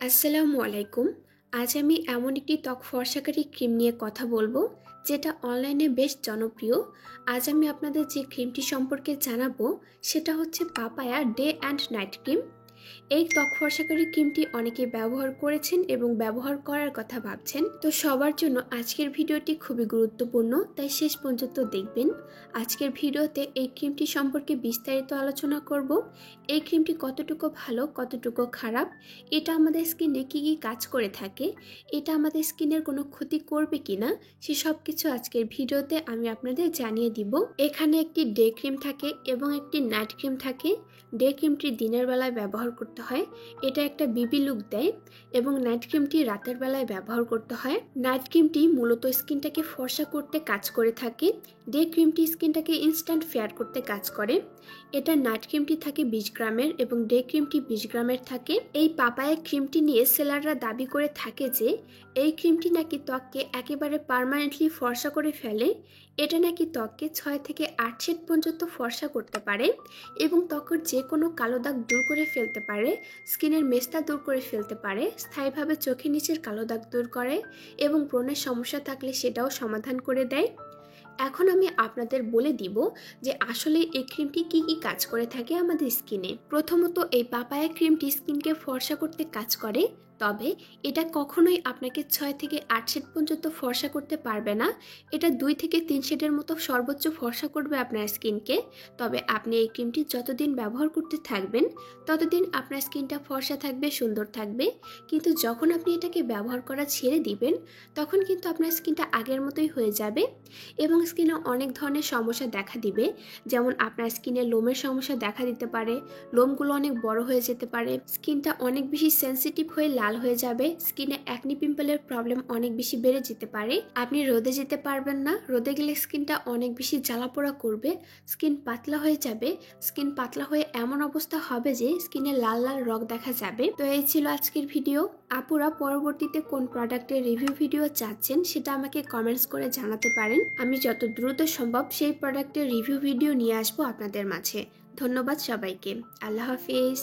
আসসালামু আলাইকুম। আজ আমি এমন একটি ত্বক ফর্সাকারী ক্রিম নিয়ে কথা বলবো যেটা অনলাইনে বেশ জনপ্রিয়। আজ আমি আপনাদের যে ক্রিমটি সম্পর্কে জানাবো সেটা হচ্ছে papaya day and night cream. এই ত্বক ফর্সাকারী ক্রিমটি অনেকে ব্যবহার করেছেন এবং ব্যবহার করার কথা ভাবছেন, তো সবার জন্য আজকের ভিডিওটি খুবই গুরুত্বপূর্ণ, তাই শেষ পর্যন্ত দেখবেন। আজকের ভিডিওতে এই ক্রিমটি সম্পর্কে বিস্তারিত আলোচনা করব। এই ক্রিমটি কতটুকু ভালো, কতটুকু খারাপ, এটা আমাদের স্কিনে কী কী কাজ করে থাকে, এটা আমাদের স্কিনের কোনো ক্ষতি করবে কিনা, সেসব কিছু আজকের ভিডিওতে আমি আপনাদের জানিয়ে দিব। এখানে একটি ডে ক্রিম থাকে এবং একটি নাইট ক্রিম থাকে। ডে ক্রিমটি দিনের বেলায় ব্যবহার করতে হয়, এটা একটা বিবি লুক দেয়, এবং নাইট ক্রিমটি রাতের বেলায় ব্যবহার করতে হয়। নাইট ক্রিমটি মূলত স্কিনটাকে ফর্সা করতে কাজ করে থাকে, ডে ক্রিমটি স্কিনটাকে ইনস্ট্যান্ট ফেয়ার করতে কাজ করে। এটা নাইট ক্রিমটি থাকে 20 গ্রামের এবং ডে ক্রিমটি 20 গ্রামের থাকে। এই পাপায়া ক্রিমটি নিয়ে সেলাররা দাবি করে থাকে যে এই ক্রিমটি নাকি ত্বককে একেবারে পার্মানেন্টলি ফর্সা করে ফেলে। এটা নাকি ত্বককে 6 থেকে 8 শেড পর্যন্ত ফর্সা করতে পারে এবং ত্বকের যে কোনো কালো দাগ দূর করে ফেলতে পারে, স্কিনের মেস্তা দূর করে ফেলতে পারে, স্থায়ীভাবে চোখের নিচের কালো দাগ দূর করে এবং ব্রণের সমস্যা থাকলে সেটাও সমাধান করে দেয়। এখন আমি আপনাদের বলে দিব যে আসলে এই ক্রিমটি কি কি কাজ করে থাকে আমাদের স্কিনে। প্রথমত, এই পাপায়া ক্রিমটি স্কিনকে ফর্সা করতে কাজ করে, তবে এটা কখনোই আপনাকে 6 থেকে 8 শেড পর্যন্ত ফর্সা করতে পারবে না। এটা 2 থেকে 3 শেডের মতো সর্বোচ্চ ফর্সা করবে আপনার স্কিনকে। তবে আপনি এই ক্রিমটি যতদিন ব্যবহার করতে থাকবেন ততদিন আপনার স্কিনটা ফর্সা থাকবে, সুন্দর থাকবে। কিন্তু যখন আপনি এটাকে ব্যবহার করা ছেড়ে দিবেন তখন কিন্তু আপনার স্কিনটা আগের মতোই হয়ে যাবে এবং স্কিনে অনেক ধরনের সমস্যা দেখা দিবে। যেমন আপনার স্কিনে লোমের সমস্যা দেখা দিতে পারে, লোমগুলো অনেক বড় হয়ে যেতে পারে, স্কিনটা অনেক বেশি সেন্সিটিভ হয়ে লাল হয়ে যাবে, স্কিনে অ্যাকনি পিম্পলের প্রবলেম অনেক বেশি বেড়ে যেতে পারে। আপনি রোদে যেতে পারবেন না, রোদে গেলে স্কিনটা অনেক বেশি জ্বালাপোড়া করবে, স্কিন পাতলা হয়ে যাবে, স্কিন পাতলা হয়ে এমন অবস্থা হবে যে স্কিনে লাল লাল রগ দেখা যাবে। তো এই ছিল আজকের ভিডিও। আপুরা পরবর্তীতে কোন প্রোডাক্টের রিভিউ ভিডিও চাচ্ছেন সেটা আমাকে কমেন্টস করে জানাতে পারেন। আমি যত দ্রুত সম্ভব সেই প্রোডাক্টের রিভিউ ভিডিও নিয়ে আসবো আপনাদের মাঝে। ধন্যবাদ সবাইকে। আল্লাহ হাফিজ।